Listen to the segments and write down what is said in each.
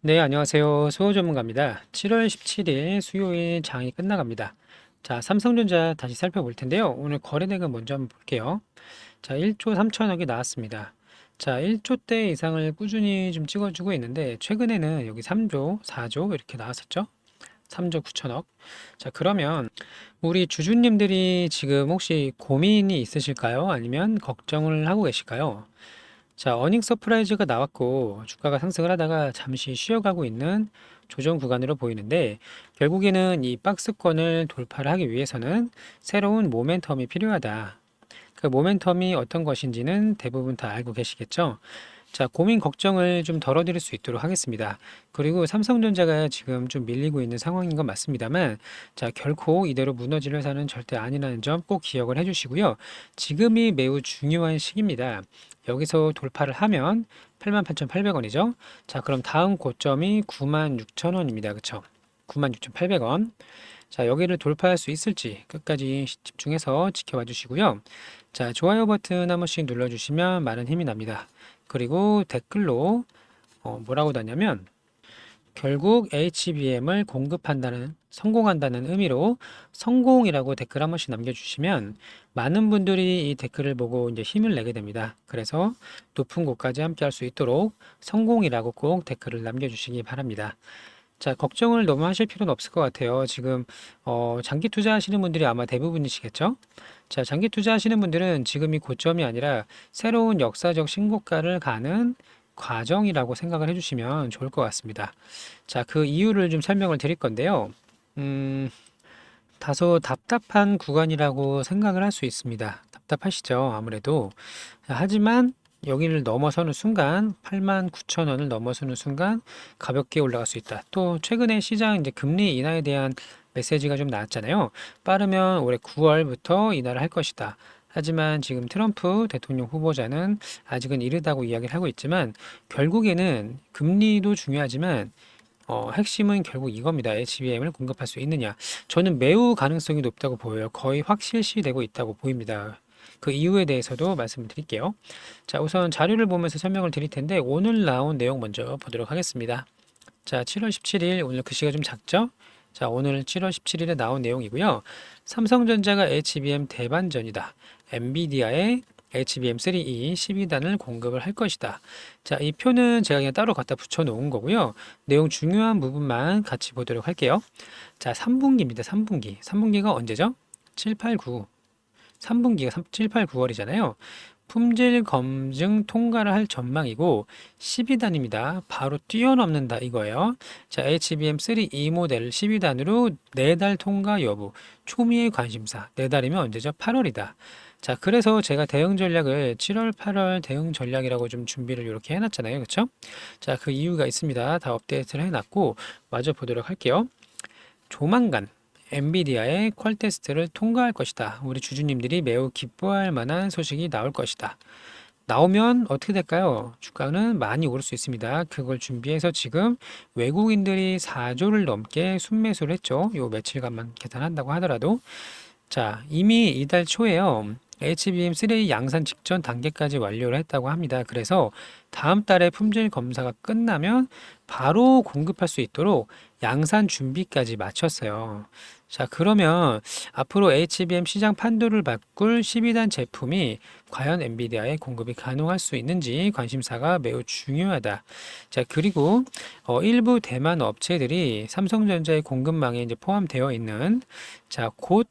네, 안녕하세요. 수호 전문가입니다. 7월 17일 수요일 장이 끝나갑니다. 자, 삼성전자 다시 살펴볼 텐데요. 오늘 거래대금 먼저 한번 볼게요. 자, 1조 3천억이 나왔습니다. 자, 1조대 이상을 꾸준히 좀 찍어주고 있는데, 최근에는 여기 3조, 4조 이렇게 나왔었죠. 3조 9천억. 자, 그러면 우리 주주님들이 지금 혹시 고민이 있으실까요? 아니면 걱정을 하고 계실까요? 자, 어닝 서프라이즈가 나왔고 주가가 상승을 하다가 잠시 쉬어가고 있는 조정 구간으로 보이는데 결국에는 이 박스권을 돌파를 하기 위해서는 새로운 모멘텀이 필요하다. 그 모멘텀이 어떤 것인지는 대부분 다 알고 계시겠죠? 자, 고민 걱정을 좀 덜어드릴 수 있도록 하겠습니다. 그리고 삼성전자가 지금 좀 밀리고 있는 상황인 건 맞습니다만, 자, 결코 이대로 무너질 회사는 절대 아니라는 점 꼭 기억을 해주시고요. 지금이 매우 중요한 시기입니다. 여기서 돌파를 하면 88,800원이죠. 자, 그럼 다음 고점이 96,000원입니다. 그쵸? 96,800원. 자, 여기를 돌파할 수 있을지 끝까지 집중해서 지켜봐 주시고요. 자, 좋아요 버튼 한 번씩 눌러주시면 많은 힘이 납니다. 그리고 댓글로 뭐라고 다냐면 결국 HBM을 공급한다는 성공한다는 의미로 성공이라고 댓글 한 번씩 남겨주시면 많은 분들이 이 댓글을 보고 이제 힘을 내게 됩니다. 그래서 높은 곳까지 함께 할 수 있도록 성공이라고 꼭 댓글을 남겨주시기 바랍니다. 자, 걱정을 너무 하실 필요는 없을 것 같아요. 지금 장기 투자하시는 분들이 아마 대부분이시겠죠? 자, 장기 투자하시는 분들은 지금이 고점이 아니라 새로운 역사적 신고가를 가는 과정이라고 생각을 해주시면 좋을 것 같습니다. 자, 그 이유를 좀 설명을 드릴 건데요. 다소 답답한 구간이라고 생각을 할 수 있습니다. 답답하시죠? 아무래도. 하지만 여기를 넘어서는 순간 89,000원을 넘어서는 순간 가볍게 올라갈 수 있다. 또 최근에 시장 이제 금리 인하에 대한 메시지가 좀 나왔잖아요. 빠르면 올해 9월부터 인하를 할 것이다. 하지만 지금 트럼프 대통령 후보자는 아직은 이르다고 이야기를 하고 있지만 결국에는 금리도 중요하지만 핵심은 결국 이겁니다. HBM을 공급할 수 있느냐. 저는 매우 가능성이 높다고 보여요. 거의 확실시되고 있다고 보입니다. 그 이유에 대해서도 말씀을 드릴게요. 자, 우선 자료를 보면서 설명을 드릴 텐데 오늘 나온 내용 먼저 보도록 하겠습니다. 자, 7월 17일 오늘 글씨가 좀 작죠? 자, 오늘 7월 17일에 나온 내용이고요. 삼성전자가 HBM 대반전이다. 엔비디아의 HBM3E 12단을 공급을 할 것이다. 자, 이 표는 제가 그냥 따로 갖다 붙여 놓은 거고요. 내용 중요한 부분만 같이 보도록 할게요. 자, 3분기입니다. 3분기. 3분기가 언제죠? 7, 8, 9. 3분기가 7, 8, 9월이잖아요. 품질 검증 통과를 할 전망이고 12단입니다. 바로 뛰어넘는다 이거예요. 자, HBM3E 모델 12단으로 4달 통과 여부, 초미의 관심사. 4달이면 언제죠? 8월이다. 자, 그래서 제가 대응 전략을 7월, 8월 대응 전략이라고 좀 준비를 이렇게 해놨잖아요. 그렇죠? 자, 그 이유가 있습니다. 다 업데이트를 해놨고 마저 보도록 할게요. 조만간 엔비디아의 퀄 테스트를 통과할 것이다. 우리 주주님들이 매우 기뻐할 만한 소식이 나올 것이다. 나오면 어떻게 될까요? 주가는 많이 오를 수 있습니다. 그걸 준비해서 지금 외국인들이 4조를 넘게 순매수를 했죠. 요 며칠간만 계산한다고 하더라도. 자, 이미 이달 초에요. HBM3 양산 직전 단계까지 완료를 했다고 합니다. 그래서 다음 달에 품질 검사가 끝나면 바로 공급할 수 있도록 양산 준비까지 마쳤어요. 자, 그러면 앞으로 HBM 시장 판도를 바꿀 12단 제품이 과연 엔비디아에 공급이 가능할 수 있는지 관심사가 매우 중요하다. 자, 그리고 일부 대만 업체들이 삼성전자의 공급망에 이제 포함되어 있는 자, 곧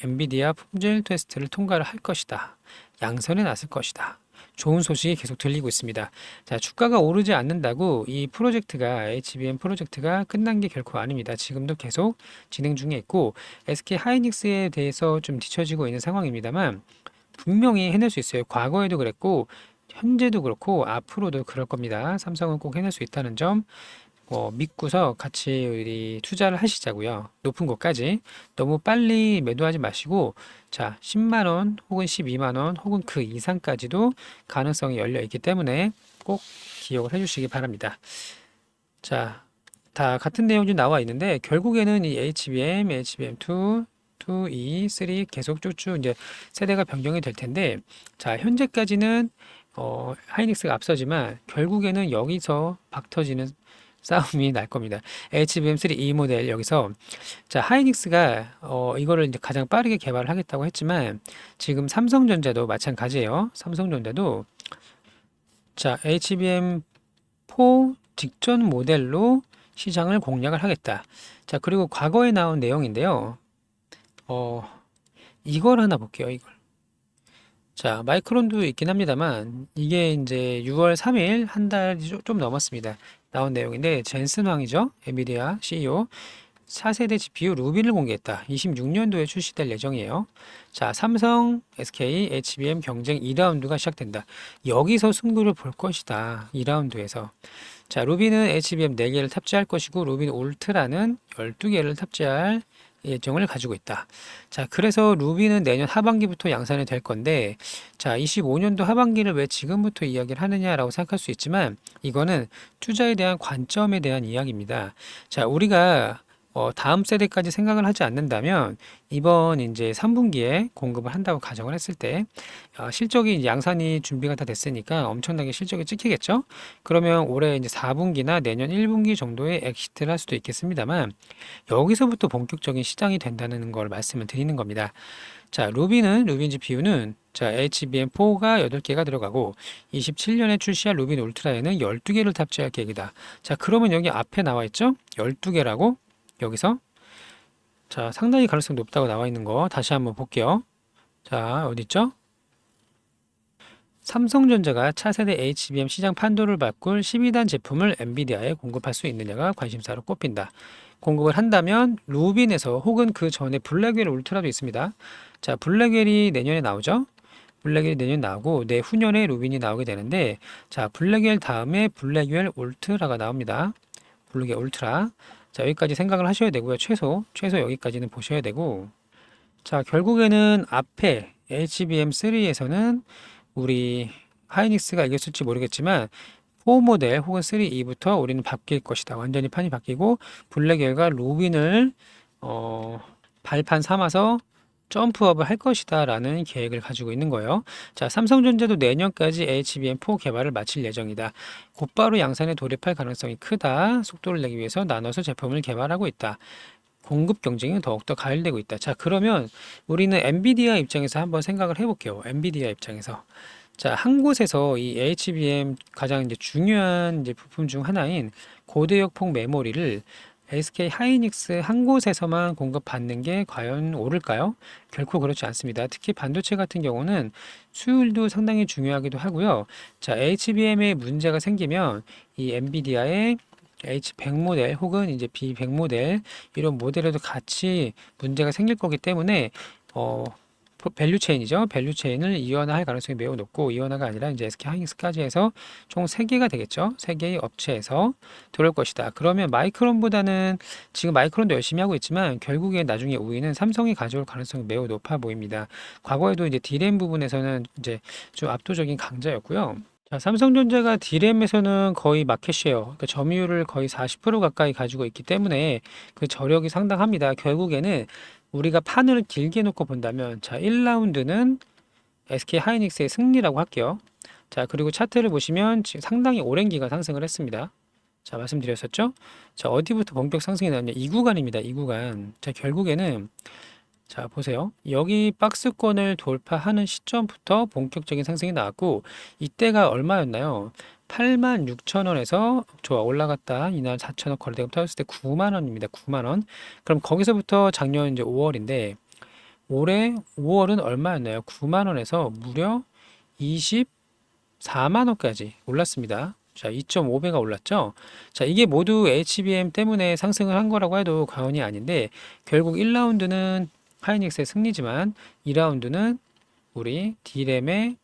엔비디아 품질 테스트를 통과를 할 것이다. 양선에 나설 것이다. 좋은 소식이 계속 들리고 있습니다. 자, 주가가 오르지 않는다고 이 프로젝트가 HBM 프로젝트가 끝난 게 결코 아닙니다. 지금도 계속 진행 중에 있고 SK 하이닉스에 대해서 좀 뒤처지고 있는 상황입니다만 분명히 해낼 수 있어요. 과거에도 그랬고 현재도 그렇고 앞으로도 그럴 겁니다. 삼성은 꼭 해낼 수 있다는 점 믿고서 같이 우리 투자를 하시자고요. 높은 곳까지 너무 빨리 매도하지 마시고 자, 10만 원 혹은 12만 원 혹은 그 이상까지도 가능성이 열려 있기 때문에 꼭 기억을 해주시기 바랍니다. 자, 다 같은 내용이 나와 있는데 결국에는 이 HBM, HBM2, 2, 2, 3 계속 쭉쭉 이제 세대가 변경이 될 텐데 자, 현재까지는 하이닉스가 앞서지만 결국에는 여기서 박 터지는 싸움이 날 겁니다. HBM3E 모델 여기서 자 하이닉스가 이거를 이제 가장 빠르게 개발을 하겠다고 했지만 지금 삼성전자도 마찬가지예요. 삼성전자도 자 HBM4 직전 모델로 시장을 공략을 하겠다. 자 그리고 과거에 나온 내용인데요. 어 이걸 하나 볼게요. 이걸. 자, 마이크론도 있긴 합니다만 이게 이제 6월 3일 한 달이 좀 넘었습니다. 나온 내용인데 젠슨 황이죠. 엔비디아 CEO 4세대 GPU 루빈을 공개했다. 26년도에 출시될 예정이에요. 자, 삼성, SK, HBM 경쟁 2라운드가 시작된다. 여기서 승부를 볼 것이다. 2라운드에서. 자, 루빈은 HBM 4개를 탑재할 것이고 루빈 울트라는 12개를 탑재할 예정을 가지고 있다. 자, 그래서 루비는 내년 하반기부터 양산이 될 건데, 자, 25년도 하반기를 왜 지금부터 이야기를 하느냐라고 생각할 수 있지만, 이거는 투자에 대한 관점에 대한 이야기입니다. 자, 우리가 다음 세대까지 생각을 하지 않는다면 이번 이제 3분기에 공급을 한다고 가정을 했을 때 실적이 이제 양산이 준비가 다 됐으니까 엄청나게 실적이 찍히겠죠. 그러면 올해 이제 4분기나 내년 1분기 정도에 엑시트를 할 수도 있겠습니다만 여기서부터 본격적인 시장이 된다는 걸 말씀을 드리는 겁니다. 자, 루빈 GPU는 자, HBM4가 8개가 들어가고 27년에 출시할 루빈 울트라에는 12개를 탑재할 계획이다. 자, 그러면 여기 앞에 나와 있죠? 12개라고 여기서 자 상당히 가능성 높다고 나와 있는 거 다시 한번 볼게요. 자 어디 있죠? 삼성전자가 차세대 HBM 시장 판도를 바꿀 12단 제품을 엔비디아에 공급할 수 있느냐가 관심사로 꼽힌다. 공급을 한다면 루빈에서 혹은 그 전에 블랙웰 울트라도 있습니다. 자 블랙웰이 내년에 나오죠? 블랙웰이 내년 나오고 내후년에 루빈이 나오게 되는데 자 블랙웰 다음에 블랙웰 울트라가 나옵니다. 블랙웰 울트라 자, 여기까지 생각을 하셔야 되고요. 최소 여기까지는 보셔야 되고. 자, 결국에는 앞에 HBM3에서는 우리 하이닉스가 이겼을지 모르겠지만 4 모델 혹은 3E부터 우리는 바뀔 것이다. 완전히 판이 바뀌고 블랙웰과 루빈을 발판 삼아서 점프업을 할 것이다 라는 계획을 가지고 있는 거예요. 자, 삼성전자도 내년까지 HBM4 개발을 마칠 예정이다. 곧바로 양산에 돌입할 가능성이 크다. 속도를 내기 위해서 나눠서 제품을 개발하고 있다. 공급 경쟁이 더욱더 가열되고 있다. 자, 그러면 우리는 엔비디아 입장에서 한번 생각을 해볼게요. 엔비디아 입장에서. 자, 한 곳에서 이 HBM 가장 이제 중요한 이제 부품 중 하나인 고대역폭 메모리를 SK 하이닉스 한 곳에서만 공급받는 게 과연 옳을까요? 결코 그렇지 않습니다. 특히 반도체 같은 경우는 수율도 상당히 중요하기도 하고요. 자, HBM에 문제가 생기면 이 엔비디아의 H100 모델 혹은 이제 B100 모델 이런 모델에도 같이 문제가 생길 거기 때문에 밸류 체인이죠. 밸류 체인을 이원화할 가능성이 매우 높고 이원화가 아니라 이제 SK 하이닉스까지 해서 총 3개가 되겠죠. 3개의 업체에서 들어올 것이다. 그러면 마이크론보다는 지금 마이크론도 열심히 하고 있지만 결국에 나중에 우위는 삼성이 가져올 가능성이 매우 높아 보입니다. 과거에도 이제 D램 부분에서는 이제 좀 압도적인 강자였고요. 자, 삼성전자가 D램에서는 거의 마켓쉐어, 그러니까 점유율을 거의 40% 가까이 가지고 있기 때문에 그 저력이 상당합니다. 결국에는 우리가 판을 길게 놓고 본다면 자 1라운드는 SK 하이닉스의 승리라고 할게요. 자 그리고 차트를 보시면 지금 상당히 오랜 기간 상승을 했습니다. 자 말씀드렸었죠? 자 어디부터 본격 상승이 나왔냐 이 구간입니다. 이 구간. 자 결국에는 자 보세요. 여기 박스권을 돌파하는 시점부터 본격적인 상승이 나왔고 이때가 얼마였나요? 86,000원에서 좋아 올라갔다 이날 4,000원 거래대금 터졌을 때 9만원입니다. 9만원. 그럼 거기서부터 작년 이제 5월인데 올해 5월은 얼마였나요? 9만원에서 무려 24만원까지 올랐습니다. 자, 2.5배가 올랐죠? 자, 이게 모두 HBM 때문에 상승을 한 거라고 해도 과언이 아닌데 결국 1라운드는 하이닉스의 승리지만 2라운드는 우리 D램의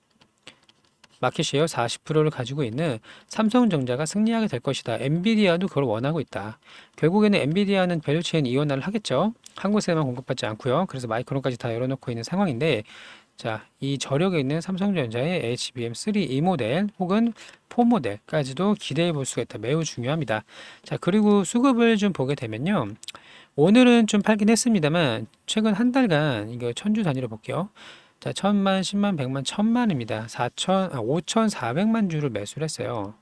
마켓쉐어 40%를 가지고 있는 삼성전자가 승리하게 될 것이다. 엔비디아도 그걸 원하고 있다. 결국에는 엔비디아는 밸류체인 이원화를 하겠죠. 한 곳에만 공급받지 않고요. 그래서 마이크론까지 다 열어놓고 있는 상황인데 자, 이 저력에 있는 삼성전자의 HBM3E 모델 혹은 4 모델까지도 기대해 볼 수가 있다. 매우 중요합니다. 자, 그리고 수급을 좀 보게 되면요. 오늘은 좀 팔긴 했습니다만 최근 한 달간 이거 천주 단위로 볼게요. 자, 1000만, 10만, 100만, 1000만입니다. 5,400만 주를 매수를 했어요.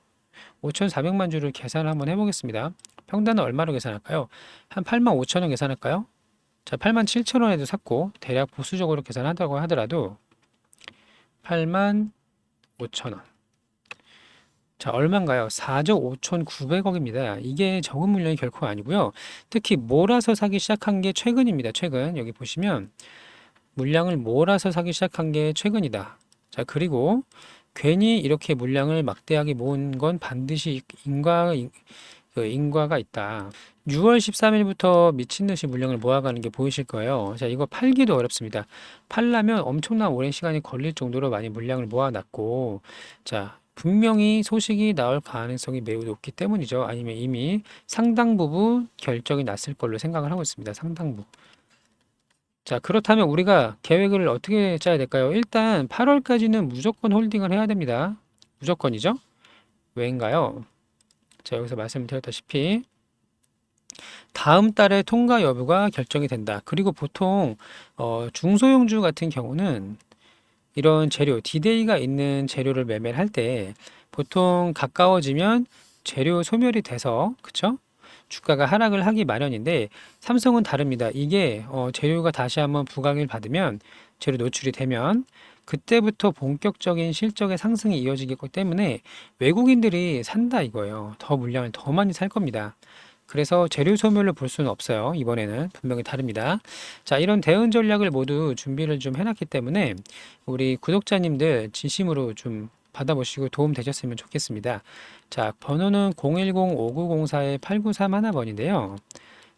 5,400만 주를 계산을 한번 해보겠습니다. 평단은 얼마로 계산할까요? 한 85,000원 계산할까요? 자, 87,000원에도 샀고 대략 보수적으로 계산한다고 하더라도 85,000원. 자, 얼마인가요? 4조 5,900억입니다. 이게 적은 물량이 결코 아니고요. 특히 몰아서 사기 시작한 게 최근입니다. 최근. 여기 보시면 물량을 몰아서 사기 시작한 게 최근이다. 자, 그리고 괜히 이렇게 물량을 막대하게 모은 건 반드시 인과가 있다. 6월 13일부터 미친 듯이 물량을 모아가는 게 보이실 거예요. 자, 이거 팔기도 어렵습니다. 팔려면 엄청난 오랜 시간이 걸릴 정도로 많이 물량을 모아놨고, 자, 분명히 소식이 나올 가능성이 매우 높기 때문이죠. 아니면 이미 상당 부분 결정이 났을 걸로 생각을 하고 있습니다. 상당부. 자, 그렇다면 우리가 계획을 어떻게 짜야 될까요? 일단 8월까지는 무조건 홀딩을 해야 됩니다. 무조건이죠? 왜인가요? 자, 여기서 말씀드렸다시피 다음 달에 통과 여부가 결정이 된다. 그리고 보통 중소형주 같은 경우는 이런 재료, 디데이가 있는 재료를 매매를 할 때 보통 가까워지면 재료 소멸이 돼서, 그쵸? 주가가 하락을 하기 마련인데 삼성은 다릅니다. 이게 재료가 다시 한번 부각을 받으면 재료 노출이 되면 그때부터 본격적인 실적의 상승이 이어지기 때문에 외국인들이 산다 이거예요. 더 물량을 더 많이 살 겁니다. 그래서 재료 소멸로 볼 수는 없어요. 이번에는 분명히 다릅니다. 자, 이런 대응 전략을 모두 준비를 좀 해놨기 때문에 우리 구독자님들 진심으로 좀 받아보시고 도움 되셨으면 좋겠습니다. 자, 번호는 010-5904-8931번인데요.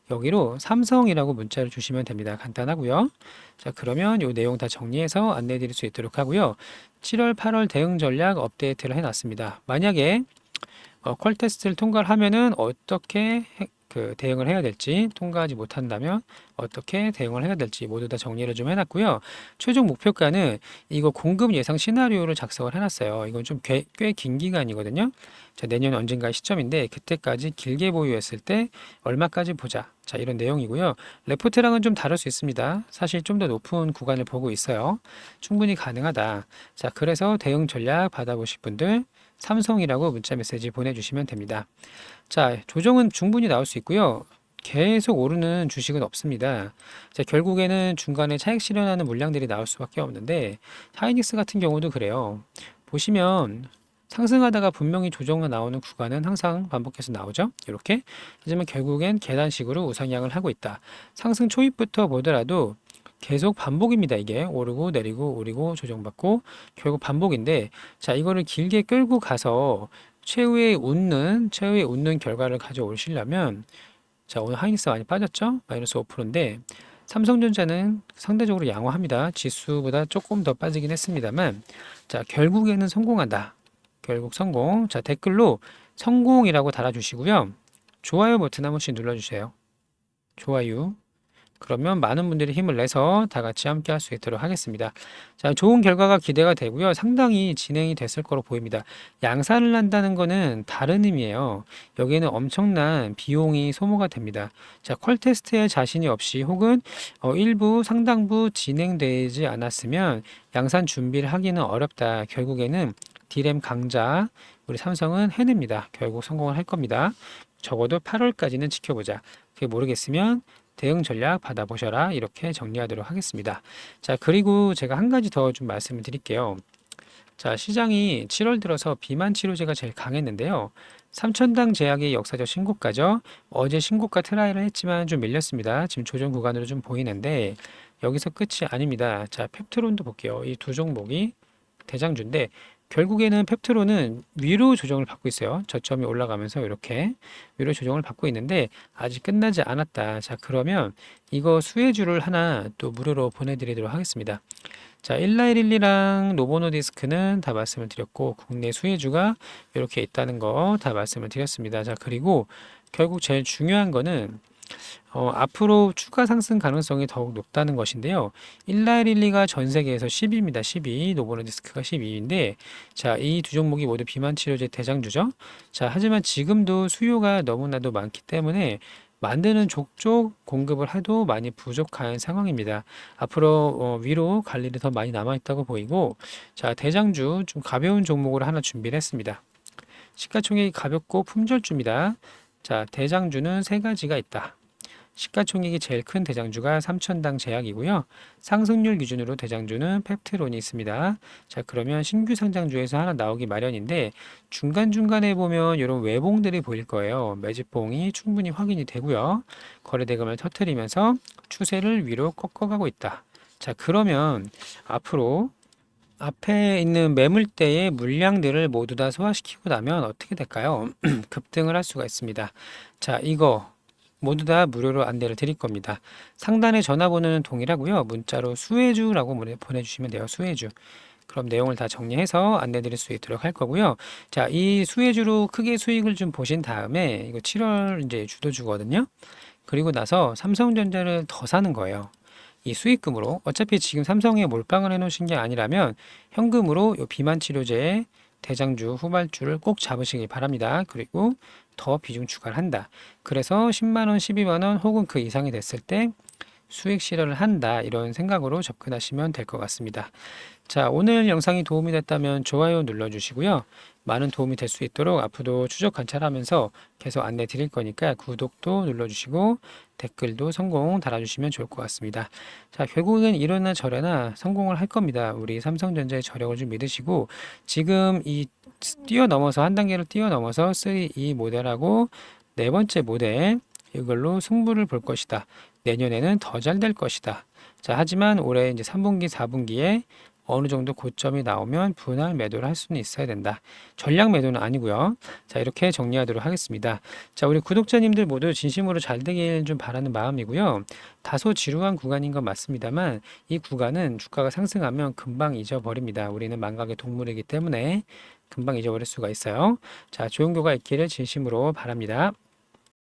여기로 삼성이라고 문자를 주시면 됩니다. 간단하고요. 자, 그러면 이 내용 다 정리해서 안내해 드릴 수 있도록 하고요. 7월, 8월 대응 전략 업데이트를 해놨습니다. 만약에 퀄 테스트를 통과를 하면은 어떻게 대응을 해야 될지, 통과하지 못한다면 어떻게 대응을 해야 될지 모두 다 정리를 좀 해놨고요. 최종 목표가는 이거 공급 예상 시나리오를 작성을 해놨어요. 이건 좀 꽤 긴 기간이거든요. 자, 내년 언젠가 시점인데 그때까지 길게 보유했을 때 얼마까지 보자. 자, 이런 내용이고요. 레포트랑은 좀 다를 수 있습니다. 사실 좀 더 높은 구간을 보고 있어요. 충분히 가능하다. 자, 그래서 대응 전략 받아보실 분들 삼성이라고 문자 메시지 보내주시면 됩니다. 자, 조정은 충분히 나올 수 있고요. 계속 오르는 주식은 없습니다. 자, 결국에는 중간에 차익 실현하는 물량들이 나올 수밖에 없는데 하이닉스 같은 경우도 그래요. 보시면 상승하다가 분명히 조정이 나오는 구간은 항상 반복해서 나오죠. 이렇게. 하지만 결국엔 계단식으로 우상향을 하고 있다. 상승 초입부터 보더라도 계속 반복입니다. 이게 오르고 내리고 오르고 조정받고 결국 반복인데, 자, 이거를 길게 끌고 가서 최후의 웃는 결과를 가져오시려면, 자, 오늘 하이닉스 많이 빠졌죠? 마이너스 5%인데 삼성전자는 상대적으로 양호합니다. 지수보다 조금 더 빠지긴 했습니다만, 자, 결국에는 성공한다. 결국 성공. 자, 댓글로 성공이라고 달아주시고요. 좋아요 버튼 한 번씩 눌러주세요. 좋아요. 그러면 많은 분들이 힘을 내서 다 같이 함께 할 수 있도록 하겠습니다. 자, 좋은 결과가 기대가 되고요. 상당히 진행이 됐을 거로 보입니다. 양산을 한다는 거는 다른 의미예요. 여기에는 엄청난 비용이 소모가 됩니다. 자, 퀄 테스트에 자신이 없이 혹은 일부 상당부 진행되지 않았으면 양산 준비를 하기는 어렵다. 결국에는 D램 강자 우리 삼성은 해냅니다. 결국 성공을 할 겁니다. 적어도 8월까지는 지켜보자. 그게 모르겠으면 대응 전략 받아보셔라. 이렇게 정리하도록 하겠습니다. 자, 그리고 제가 한 가지 더 좀 말씀을 드릴게요. 자, 시장이 7월 들어서 비만 치료제가 제일 강했는데요. 3천당 제약이 역사적 신고가죠. 어제 신고가 트라이를 했지만 좀 밀렸습니다. 지금 조정 구간으로 좀 보이는데 여기서 끝이 아닙니다. 자, 펩트론도 볼게요. 이 두 종목이 대장주인데 결국에는 펩트론은 위로 조정을 받고 있어요. 저점이 올라가면서 이렇게 위로 조정을 받고 있는데 아직 끝나지 않았다. 자, 그러면 이거 수혜주를 하나 또 무료로 보내드리도록 하겠습니다. 자, 19112랑 노보노디스크는 다 말씀을 드렸고 국내 수혜주가 이렇게 있다는 거 다 말씀을 드렸습니다. 자, 그리고 결국 제일 중요한 거는 앞으로 추가 상승 가능성이 더욱 높다는 것인데요. 19112가 전 세계에서 10위입니다. 10위. 노보노디스크가 12위인데, 자, 이 두 종목이 모두 비만 치료제 대장주죠. 자, 하지만 지금도 수요가 너무나도 많기 때문에 만드는 족족 공급을 해도 많이 부족한 상황입니다. 앞으로 위로 갈 일이 더 많이 남아 있다고 보이고, 자, 대장주 좀 가벼운 종목으로 하나 준비를 했습니다. 시가총액이 가볍고 품절주입니다. 자, 대장주는 세 가지가 있다. 시가총액이 제일 큰 대장주가 3천당 제약이고요. 상승률 기준으로 대장주는 펩트론이 있습니다. 자, 그러면 신규 상장주에서 하나 나오기 마련인데 중간중간에 보면 이런 외봉들이 보일 거예요. 매집봉이 충분히 확인이 되고요. 거래대금을 터뜨리면서 추세를 위로 꺾어가고 있다. 자, 그러면 앞으로 앞에 있는 매물대의 물량들을 모두 다 소화시키고 나면 어떻게 될까요? 급등을 할 수가 있습니다. 자, 이거 모두 다 무료로 안내를 드릴 겁니다. 상단의 전화번호는 동일하고요. 문자로 수혜주라고 보내주시면 돼요. 수혜주. 그럼 내용을 다 정리해서 안내 드릴 수 있도록 할 거고요. 자, 이 수혜주로 크게 수익을 좀 보신 다음에 이거 7월 이제 주도주거든요. 그리고 나서 삼성전자를 더 사는 거예요. 이 수익금으로 어차피 지금 삼성에 몰빵을 해놓으신 게 아니라면 현금으로 요 비만 치료제의 대장주, 후발주를 꼭 잡으시기 바랍니다. 그리고 더 비중 추가를 한다. 그래서 10만 원, 12만 원 혹은 그 이상이 됐을 때 수익 실현을 한다. 이런 생각으로 접근하시면 될 것 같습니다. 자, 오늘 영상이 도움이 됐다면 좋아요 눌러주시고요. 많은 도움이 될 수 있도록 앞으로도 추적 관찰하면서 계속 안내 드릴 거니까 구독도 눌러주시고 댓글도 성공 달아주시면 좋을 것 같습니다. 자, 결국은 이러나 저러나 성공을 할 겁니다. 우리 삼성전자의 저력을 좀 믿으시고 지금 이 뛰어넘어서 한 단계를 뛰어넘어서 3이 모델하고 네 번째 모델 이걸로 승부를 볼 것이다. 내년에는 더 잘 될 것이다. 자, 하지만 올해 이제 3분기, 4분기에 어느 정도 고점이 나오면 분할 매도를 할 수는 있어야 된다. 전량 매도는 아니고요. 자, 이렇게 정리하도록 하겠습니다. 자, 우리 구독자님들 모두 진심으로 잘 되길 좀 바라는 마음이고요. 다소 지루한 구간인 건 맞습니다만 이 구간은 주가가 상승하면 금방 잊어버립니다. 우리는 망각의 동물이기 때문에 금방 잊어버릴 수가 있어요. 자, 좋은 교가 있기를 진심으로 바랍니다.